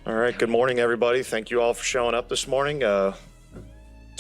All right, good morning, everybody. Thank you all for showing up this morning to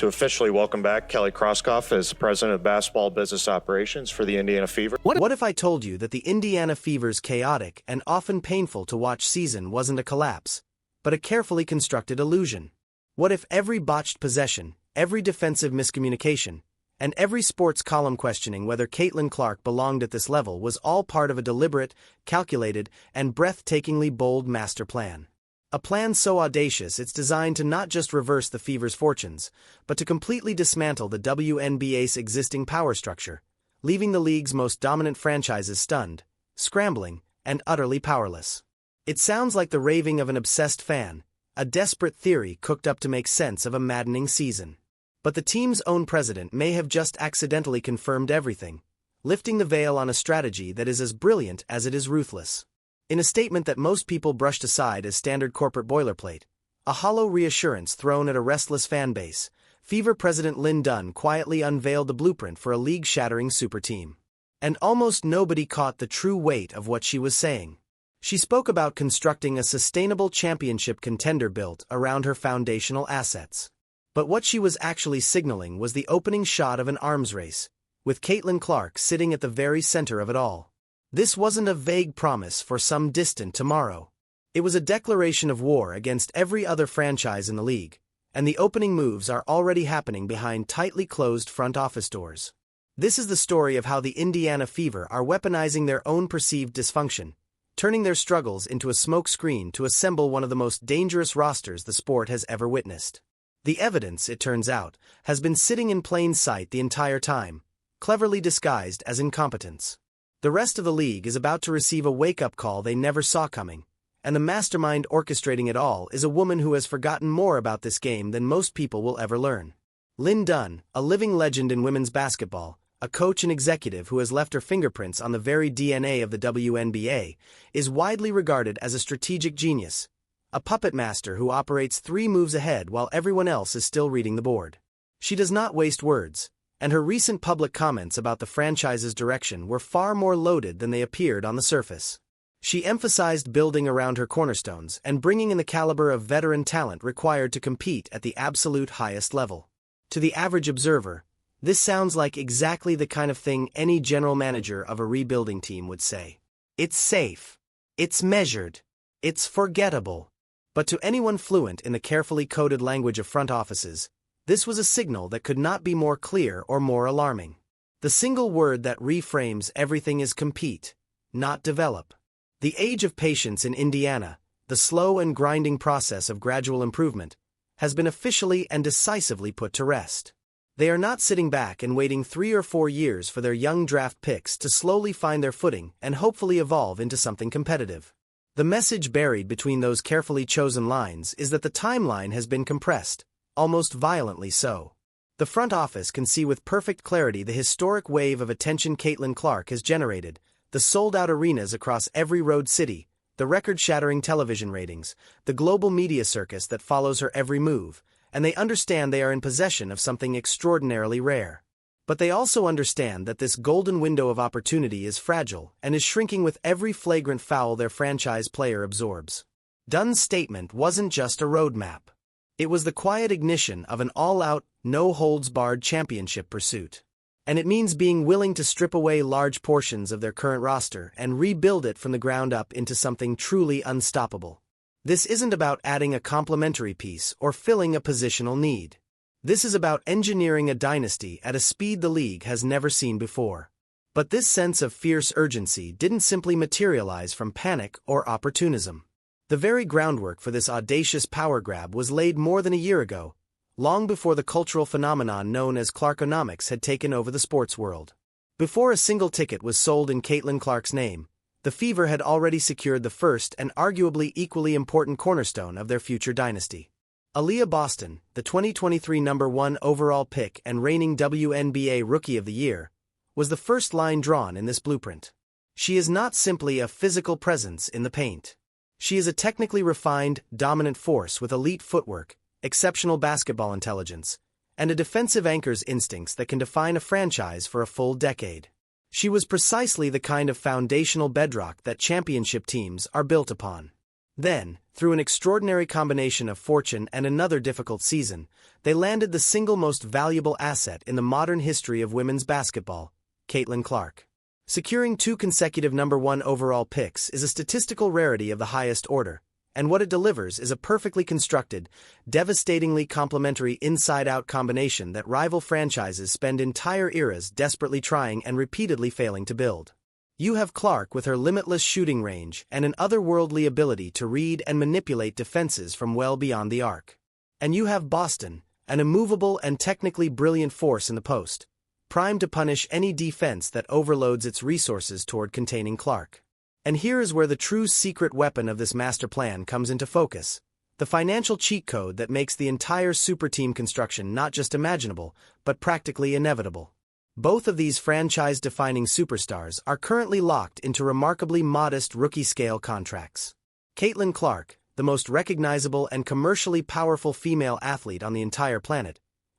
officially welcome back Kelly Krauskopf as President of Basketball Business Operations for the Indiana Fever. What if I told you that the Indiana Fever's chaotic and often painful to watch season wasn't a collapse, but a carefully constructed illusion? What if every botched possession, every defensive miscommunication, and every sports column questioning whether Caitlin Clark belonged at this level was all part of a deliberate, calculated, and breathtakingly bold master plan? A plan so audacious it's designed to not just reverse the Fever's fortunes, but to completely dismantle the WNBA's existing power structure, leaving the league's most dominant franchises stunned, scrambling, and utterly powerless. It sounds like the raving of an obsessed fan, a desperate theory cooked up to make sense of a maddening season. But the team's own president may have just accidentally confirmed everything, lifting the veil on a strategy that is as brilliant as it is ruthless. In a statement that most people brushed aside as standard corporate boilerplate, a hollow reassurance thrown at a restless fan base, Fever President Lynn Dunn quietly unveiled the blueprint for a league-shattering super team. And almost nobody caught the true weight of what she was saying. She spoke about constructing a sustainable championship contender built around her foundational assets. But what she was actually signaling was the opening shot of an arms race, with Caitlin Clark sitting at the very center of it all. This wasn't a vague promise for some distant tomorrow. It was a declaration of war against every other franchise in the league, and the opening moves are already happening behind tightly closed front office doors. This is the story of how the Indiana Fever are weaponizing their own perceived dysfunction, turning their struggles into a smokescreen to assemble one of the most dangerous rosters the sport has ever witnessed. The evidence, it turns out, has been sitting in plain sight the entire time, cleverly disguised as incompetence. The rest of the league is about to receive a wake-up call they never saw coming, and the mastermind orchestrating it all is a woman who has forgotten more about this game than most people will ever learn. Lynn Dunn, a living legend in women's basketball, a coach and executive who has left her fingerprints on the very DNA of the WNBA, is widely regarded as a strategic genius, a puppet master who operates 3 moves ahead while everyone else is still reading the board. She does not waste words, and her recent public comments about the franchise's direction were far more loaded than they appeared on the surface. She emphasized building around her cornerstones and bringing in the caliber of veteran talent required to compete at the absolute highest level. To the average observer, this sounds like exactly the kind of thing any general manager of a rebuilding team would say. It's safe. It's measured. It's forgettable. But to anyone fluent in the carefully coded language of front offices, this was a signal that could not be more clear or more alarming. The single word that reframes everything is compete, not develop. The age of patience in Indiana, the slow and grinding process of gradual improvement, has been officially and decisively put to rest. They are not sitting back and waiting 3 or 4 years for their young draft picks to slowly find their footing and hopefully evolve into something competitive. The message buried between those carefully chosen lines is that the timeline has been compressed, almost violently so. The front office can see with perfect clarity the historic wave of attention Caitlin Clark has generated, the sold-out arenas across every road city, the record-shattering television ratings, the global media circus that follows her every move, and they understand they are in possession of something extraordinarily rare. But they also understand that this golden window of opportunity is fragile and is shrinking with every flagrant foul their franchise player absorbs. Dunn's statement wasn't just a roadmap. It was the quiet ignition of an all-out, no-holds-barred championship pursuit. And it means being willing to strip away large portions of their current roster and rebuild it from the ground up into something truly unstoppable. This isn't about adding a complementary piece or filling a positional need. This is about engineering a dynasty at a speed the league has never seen before. But this sense of fierce urgency didn't simply materialize from panic or opportunism. The very groundwork for this audacious power grab was laid more than a year ago, long before the cultural phenomenon known as Clarkonomics had taken over the sports world. Before a single ticket was sold in Caitlin Clark's name, the Fever had already secured the first and arguably equally important cornerstone of their future dynasty. Aaliyah Boston, the 2023 #1 overall pick and reigning WNBA Rookie of the Year, was the first line drawn in this blueprint. She is not simply a physical presence in the paint. She is a technically refined, dominant force with elite footwork, exceptional basketball intelligence, and a defensive anchor's instincts that can define a franchise for a full decade. She was precisely the kind of foundational bedrock that championship teams are built upon. Then, through an extraordinary combination of fortune and another difficult season, they landed the single most valuable asset in the modern history of women's basketball, Caitlin Clark. Securing 2 consecutive #1 overall picks is a statistical rarity of the highest order, and what it delivers is a perfectly constructed, devastatingly complementary inside-out combination that rival franchises spend entire eras desperately trying and repeatedly failing to build. You have Clark with her limitless shooting range and an otherworldly ability to read and manipulate defenses from well beyond the arc. And you have Boston, an immovable and technically brilliant force in the post, primed to punish any defense that overloads its resources toward containing Clark. And here is where the true secret weapon of this master plan comes into focus, the financial cheat code that makes the entire superteam construction not just imaginable, but practically inevitable. Both of these franchise-defining superstars are currently locked into remarkably modest rookie-scale contracts. Caitlin Clark, the most recognizable and commercially powerful female athlete on the entire planet,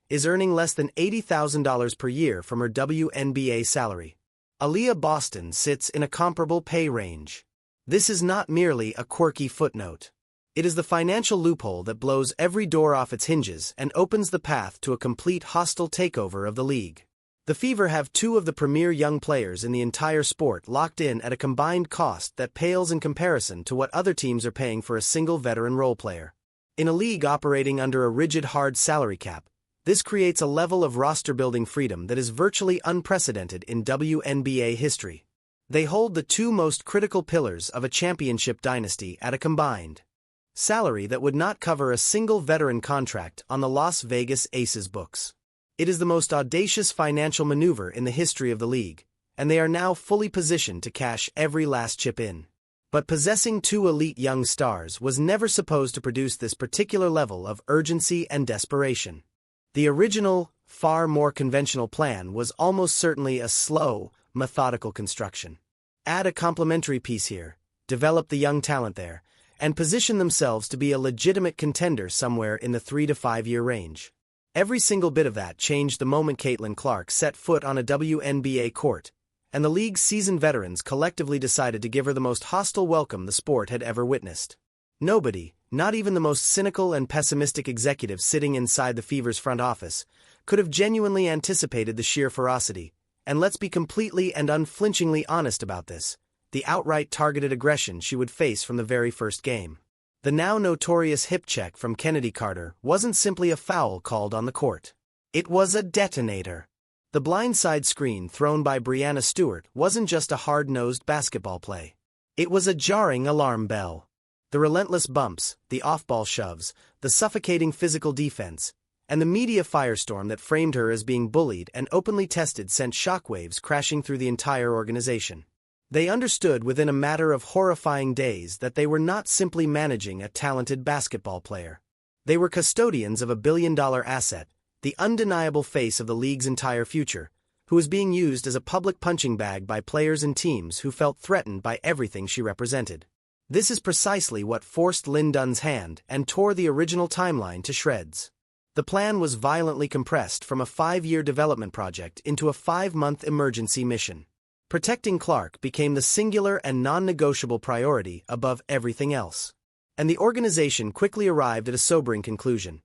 is earning less than $80,000 per year from her WNBA salary. Aaliyah Boston sits in a comparable pay range. This is not merely a quirky footnote. It is the financial loophole that blows every door off its hinges and opens the path to a complete hostile takeover of the league. The Fever have 2 of the premier young players in the entire sport locked in at a combined cost that pales in comparison to what other teams are paying for a single veteran role player. In a league operating under a rigid hard salary cap, this creates a level of roster-building freedom that is virtually unprecedented in WNBA history. They hold the 2 most critical pillars of a championship dynasty at a combined salary that would not cover a single veteran contract on the Las Vegas Aces books. It is the most audacious financial maneuver in the history of the league, and they are now fully positioned to cash every last chip in. But possessing 2 elite young stars was never supposed to produce this particular level of urgency and desperation. The original, far more conventional plan was almost certainly a slow, methodical construction. Add a complementary piece here, develop the young talent there, and position themselves to be a legitimate contender somewhere in the 3 to 5 year range. Every single bit of that changed the moment Caitlin Clark set foot on a WNBA court, and the league's seasoned veterans collectively decided to give her the most hostile welcome the sport had ever witnessed. Nobody, not even the most cynical and pessimistic executive sitting inside the Fever's front office, could have genuinely anticipated the sheer ferocity, and let's be completely and unflinchingly honest about this, the outright targeted aggression she would face from the very first game. The now notorious hip check from Kennedy Carter wasn't simply a foul called on the court. It was a detonator. The blindside screen thrown by Breanna Stewart wasn't just a hard-nosed basketball play. It was a jarring alarm bell. The relentless bumps, the off-ball shoves, the suffocating physical defense, and the media firestorm that framed her as being bullied and openly tested sent shockwaves crashing through the entire organization. They understood within a matter of horrifying days that they were not simply managing a talented basketball player. They were custodians of a billion-dollar asset, the undeniable face of the league's entire future, who was being used as a public punching bag by players and teams who felt threatened by everything she represented. This is precisely what forced Lynn Dunn's hand and tore the original timeline to shreds. The plan was violently compressed from a 5-year development project into a 5-month emergency mission. Protecting Clark became the singular and non-negotiable priority above everything else. And the organization quickly arrived at a sobering conclusion.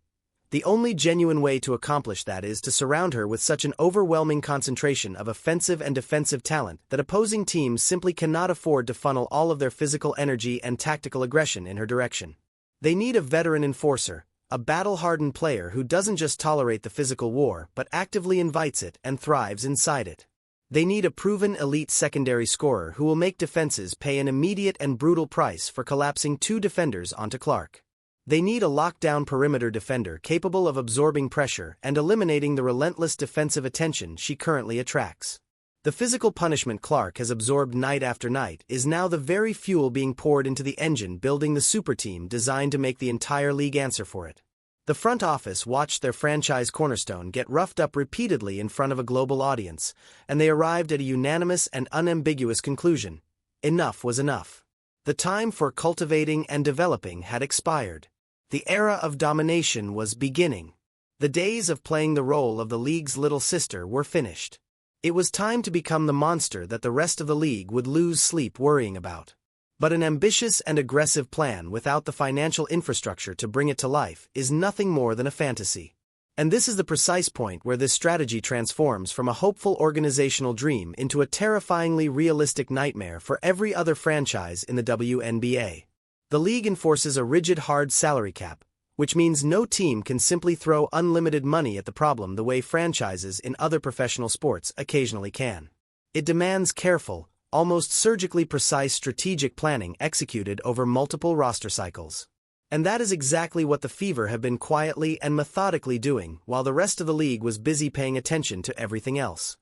The only genuine way to accomplish that is to surround her with such an overwhelming concentration of offensive and defensive talent that opposing teams simply cannot afford to funnel all of their physical energy and tactical aggression in her direction. They need a veteran enforcer, a battle-hardened player who doesn't just tolerate the physical war but actively invites it and thrives inside it. They need a proven elite secondary scorer who will make defenses pay an immediate and brutal price for collapsing 2 defenders onto Clark. They need a lockdown perimeter defender capable of absorbing pressure and eliminating the relentless defensive attention she currently attracts. The physical punishment Clark has absorbed night after night is now the very fuel being poured into the engine building the superteam designed to make the entire league answer for it. The front office watched their franchise cornerstone get roughed up repeatedly in front of a global audience, and they arrived at a unanimous and unambiguous conclusion. Enough was enough. The time for cultivating and developing had expired. The era of domination was beginning. The days of playing the role of the league's little sister were finished. It was time to become the monster that the rest of the league would lose sleep worrying about. But an ambitious and aggressive plan without the financial infrastructure to bring it to life is nothing more than a fantasy. And this is the precise point where this strategy transforms from a hopeful organizational dream into a terrifyingly realistic nightmare for every other franchise in the WNBA. The league enforces a rigid hard salary cap, which means no team can simply throw unlimited money at the problem the way franchises in other professional sports occasionally can. It demands careful, almost surgically precise strategic planning executed over multiple roster cycles. And that is exactly what the Fever have been quietly and methodically doing while the rest of the league was busy paying attention to everything else.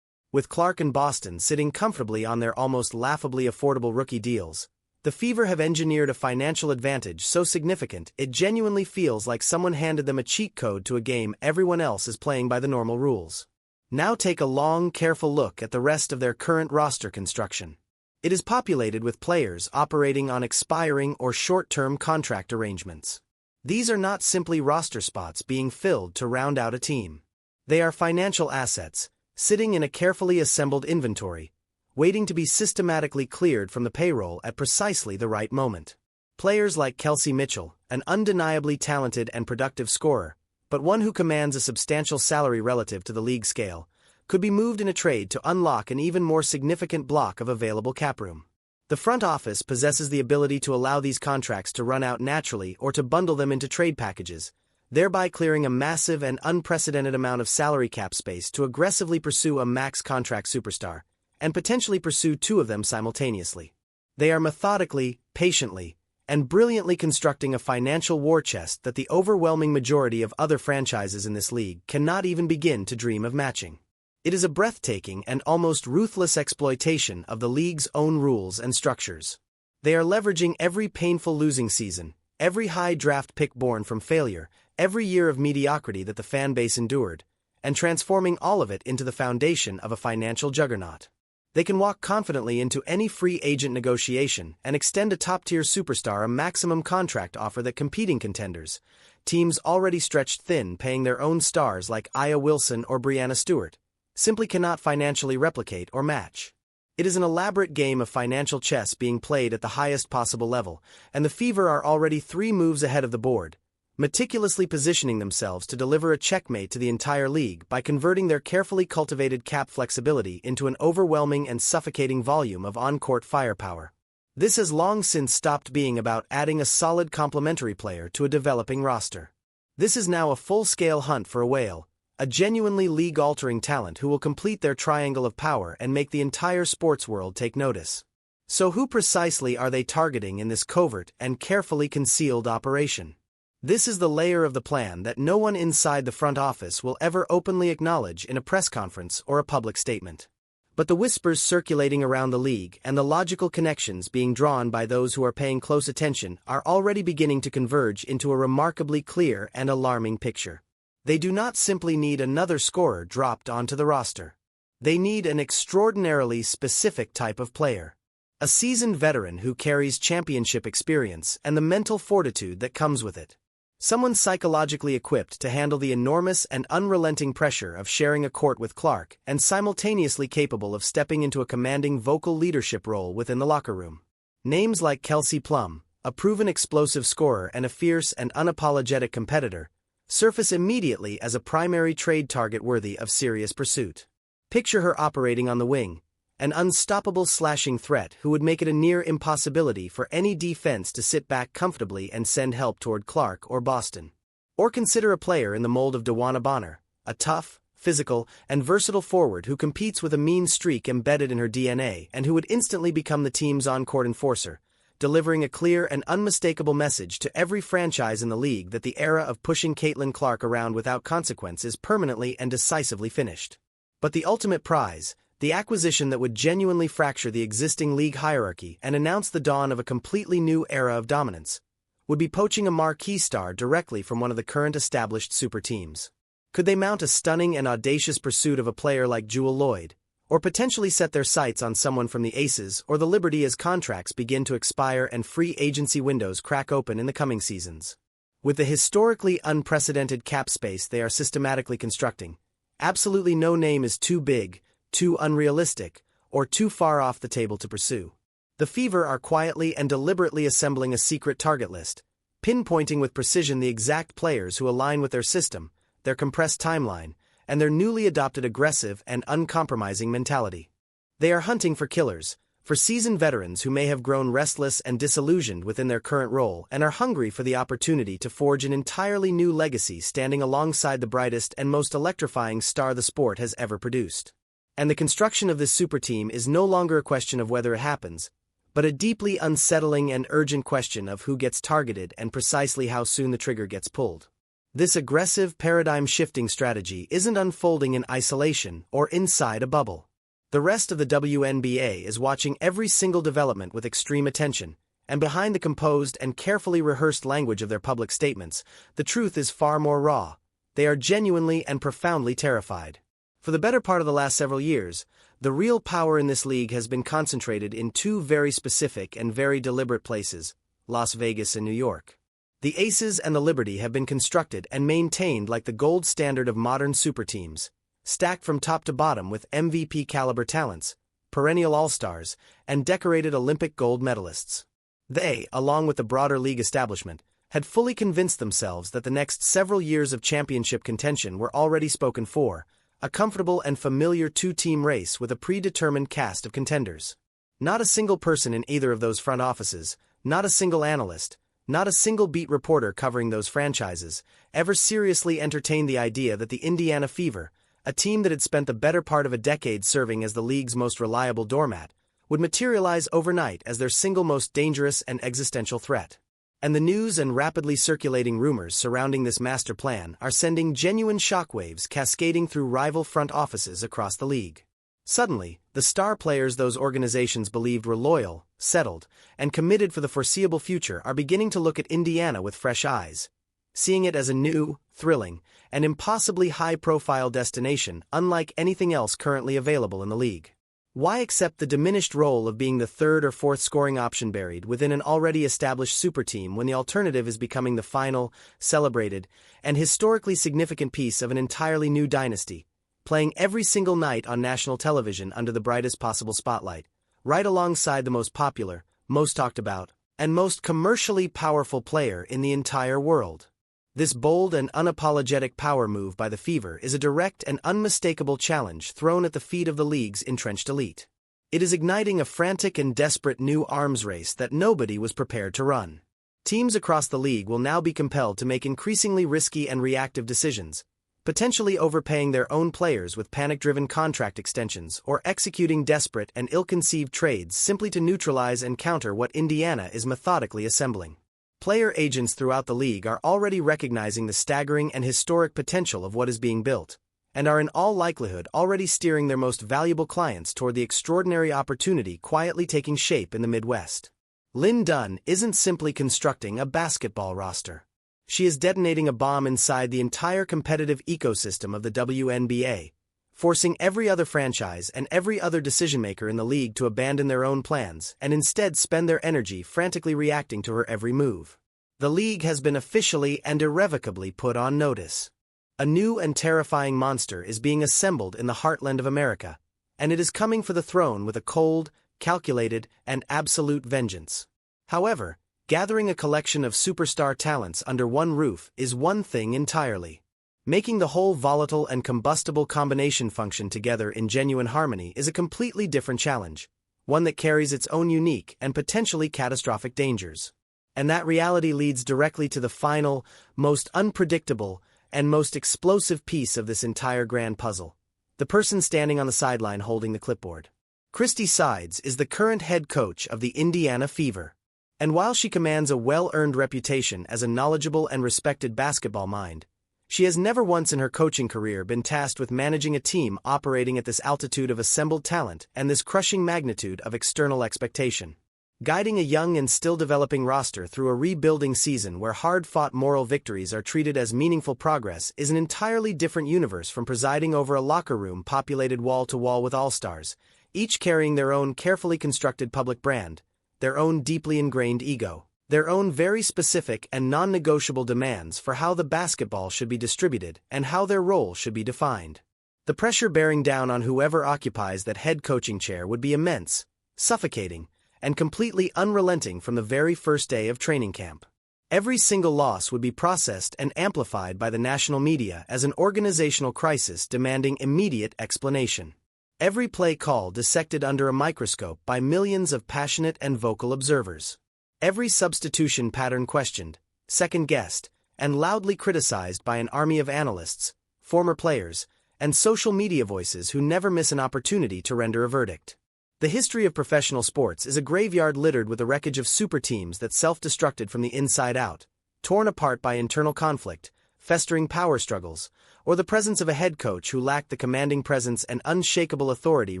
With Clark and Boston sitting comfortably on their almost laughably affordable rookie deals, the Fever have engineered a financial advantage so significant it genuinely feels like someone handed them a cheat code to a game everyone else is playing by the normal rules. Now take a long, careful look at the rest of their current roster construction. It is populated with players operating on expiring or short-term contract arrangements. These are not simply roster spots being filled to round out a team. They are financial assets, sitting in a carefully assembled inventory, waiting to be systematically cleared from the payroll at precisely the right moment. Players like Kelsey Mitchell, an undeniably talented and productive scorer, but one who commands a substantial salary relative to the league scale, could be moved in a trade to unlock an even more significant block of available cap room. The front office possesses the ability to allow these contracts to run out naturally or to bundle them into trade packages, thereby clearing a massive and unprecedented amount of salary cap space to aggressively pursue a max contract superstar, and potentially pursue two of them simultaneously. They are methodically, patiently, and brilliantly constructing a financial war chest that the overwhelming majority of other franchises in this league cannot even begin to dream of matching. It is a breathtaking and almost ruthless exploitation of the league's own rules and structures. They are leveraging every painful losing season, every high draft pick born from failure, every year of mediocrity that the fan base endured, and transforming all of it into the foundation of a financial juggernaut. They can walk confidently into any free agent negotiation and extend a top-tier superstar a maximum contract offer that competing contenders, teams already stretched thin paying their own stars like Aya Wilson or Breanna Stewart, simply cannot financially replicate or match. It is an elaborate game of financial chess being played at the highest possible level, and the Fever are already 3 moves ahead of the board, meticulously positioning themselves to deliver a checkmate to the entire league by converting their carefully cultivated cap flexibility into an overwhelming and suffocating volume of on-court firepower. This has long since stopped being about adding a solid complementary player to a developing roster. This is now a full-scale hunt for a whale, a genuinely league-altering talent who will complete their triangle of power and make the entire sports world take notice. So who precisely are they targeting in this covert and carefully concealed operation? This is the layer of the plan that no one inside the front office will ever openly acknowledge in a press conference or a public statement. But the whispers circulating around the league and the logical connections being drawn by those who are paying close attention are already beginning to converge into a remarkably clear and alarming picture. They do not simply need another scorer dropped onto the roster. They need an extraordinarily specific type of player. A seasoned veteran who carries championship experience and the mental fortitude that comes with it. Someone psychologically equipped to handle the enormous and unrelenting pressure of sharing a court with Clark and simultaneously capable of stepping into a commanding vocal leadership role within the locker room. Names like Kelsey Plum, a proven explosive scorer and a fierce and unapologetic competitor, surface immediately as a primary trade target worthy of serious pursuit. Picture her operating on the wing, an unstoppable slashing threat who would make it a near impossibility for any defense to sit back comfortably and send help toward Clark or Boston. Or consider a player in the mold of DeWanna Bonner, a tough, physical, and versatile forward who competes with a mean streak embedded in her DNA and who would instantly become the team's on-court enforcer, delivering a clear and unmistakable message to every franchise in the league that the era of pushing Caitlin Clark around without consequence is permanently and decisively finished. But the ultimate prize, the acquisition that would genuinely fracture the existing league hierarchy and announce the dawn of a completely new era of dominance, would be poaching a marquee star directly from one of the current established super teams. Could they mount a stunning and audacious pursuit of a player like Jewell Loyd, or potentially set their sights on someone from the Aces or the Liberty as contracts begin to expire and free agency windows crack open in the coming seasons? With the historically unprecedented cap space they are systematically constructing, absolutely no name is too big, too unrealistic, or too far off the table to pursue. The Fever are quietly and deliberately assembling a secret target list, pinpointing with precision the exact players who align with their system, their compressed timeline, and their newly adopted aggressive and uncompromising mentality. They are hunting for killers, for seasoned veterans who may have grown restless and disillusioned within their current role and are hungry for the opportunity to forge an entirely new legacy standing alongside the brightest and most electrifying star the sport has ever produced. And the construction of this super team is no longer a question of whether it happens, but a deeply unsettling and urgent question of who gets targeted and precisely how soon the trigger gets pulled. This aggressive, paradigm-shifting strategy isn't unfolding in isolation or inside a bubble. The rest of the WNBA is watching every single development with extreme attention, and behind the composed and carefully rehearsed language of their public statements, the truth is far more raw. They are genuinely and profoundly terrified. For the better part of the last several years, the real power in this league has been concentrated in two very specific and very deliberate places, Las Vegas and New York. The Aces and the Liberty have been constructed and maintained like the gold standard of modern super teams, stacked from top to bottom with MVP-caliber talents, perennial all-stars, and decorated Olympic gold medalists. They, along with the broader league establishment, had fully convinced themselves that the next several years of championship contention were already spoken for, a comfortable and familiar two-team race with a predetermined cast of contenders. Not a single person in either of those front offices, not a single analyst, not a single beat reporter covering those franchises, ever seriously entertained the idea that the Indiana Fever, a team that had spent the better part of a decade serving as the league's most reliable doormat, would materialize overnight as their single most dangerous and existential threat. And the news and rapidly circulating rumors surrounding this master plan are sending genuine shockwaves cascading through rival front offices across the league. Suddenly, the star players those organizations believed were loyal, settled, and committed for the foreseeable future are beginning to look at Indiana with fresh eyes, seeing it as a new, thrilling, and impossibly high-profile destination unlike anything else currently available in the league. Why accept the diminished role of being the third or fourth scoring option buried within an already established super team when the alternative is becoming the final, celebrated, and historically significant piece of an entirely new dynasty, playing every single night on national television under the brightest possible spotlight, right alongside the most popular, most talked about, and most commercially powerful player in the entire world? This bold and unapologetic power move by the Fever is a direct and unmistakable challenge thrown at the feet of the league's entrenched elite. It is igniting a frantic and desperate new arms race that nobody was prepared to run. Teams across the league will now be compelled to make increasingly risky and reactive decisions, potentially overpaying their own players with panic-driven contract extensions or executing desperate and ill-conceived trades simply to neutralize and counter what Indiana is methodically assembling. Player agents throughout the league are already recognizing the staggering and historic potential of what is being built, and are in all likelihood already steering their most valuable clients toward the extraordinary opportunity quietly taking shape in the Midwest. Lynn Dunn isn't simply constructing a basketball roster. She is detonating a bomb inside the entire competitive ecosystem of the WNBA, forcing every other franchise and every other decision-maker in the league to abandon their own plans and instead spend their energy frantically reacting to her every move. The league has been officially and irrevocably put on notice. A new and terrifying monster is being assembled in the heartland of America, and it is coming for the throne with a cold, calculated, and absolute vengeance. However, gathering a collection of superstar talents under one roof is one thing entirely. Making the whole volatile and combustible combination function together in genuine harmony is a completely different challenge, one that carries its own unique and potentially catastrophic dangers. And that reality leads directly to the final, most unpredictable, and most explosive piece of this entire grand puzzle: the person standing on the sideline holding the clipboard. Christy Sides is the current head coach of the Indiana Fever. And while she commands a well-earned reputation as a knowledgeable and respected basketball mind, she has never once in her coaching career been tasked with managing a team operating at this altitude of assembled talent and this crushing magnitude of external expectation. Guiding a young and still developing roster through a rebuilding season where hard-fought moral victories are treated as meaningful progress is an entirely different universe from presiding over a locker room populated wall-to-wall with all-stars, each carrying their own carefully constructed public brand, their own deeply ingrained ego, their own very specific and non-negotiable demands for how the basketball should be distributed and how their role should be defined. The pressure bearing down on whoever occupies that head coaching chair would be immense, suffocating, and completely unrelenting from the very first day of training camp. Every single loss would be processed and amplified by the national media as an organizational crisis demanding immediate explanation. Every play call dissected under a microscope by millions of passionate and vocal observers. Every substitution pattern questioned, second-guessed, and loudly criticized by an army of analysts, former players, and social media voices who never miss an opportunity to render a verdict. The history of professional sports is a graveyard littered with the wreckage of super teams that self-destructed from the inside out, torn apart by internal conflict, festering power struggles, or the presence of a head coach who lacked the commanding presence and unshakable authority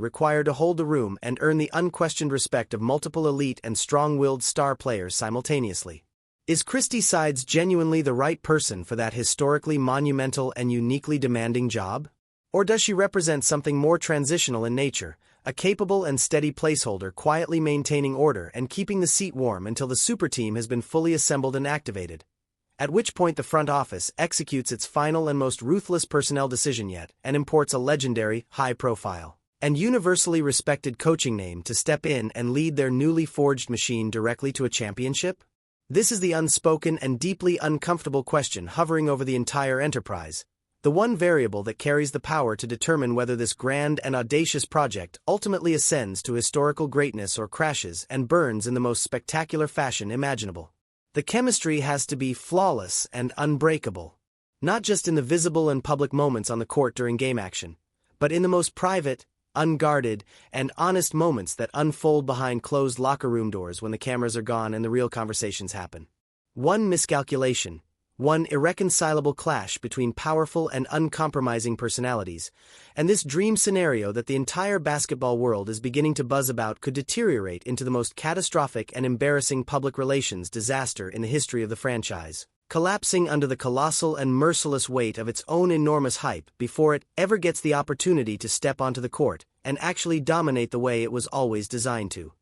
required to hold a room and earn the unquestioned respect of multiple elite and strong-willed star players simultaneously. Is Christy Sides genuinely the right person for that historically monumental and uniquely demanding job? Or does she represent something more transitional in nature, a capable and steady placeholder quietly maintaining order and keeping the seat warm until the super team has been fully assembled and activated? At which point the front office executes its final and most ruthless personnel decision yet and imports a legendary, high-profile, and universally respected coaching name to step in and lead their newly forged machine directly to a championship? This is the unspoken and deeply uncomfortable question hovering over the entire enterprise, the one variable that carries the power to determine whether this grand and audacious project ultimately ascends to historical greatness or crashes and burns in the most spectacular fashion imaginable. The chemistry has to be flawless and unbreakable, not just in the visible and public moments on the court during game action, but in the most private, unguarded, and honest moments that unfold behind closed locker room doors when the cameras are gone and the real conversations happen. One miscalculation, one irreconcilable clash between powerful and uncompromising personalities, and this dream scenario that the entire basketball world is beginning to buzz about could deteriorate into the most catastrophic and embarrassing public relations disaster in the history of the franchise, collapsing under the colossal and merciless weight of its own enormous hype before it ever gets the opportunity to step onto the court and actually dominate the way it was always designed to.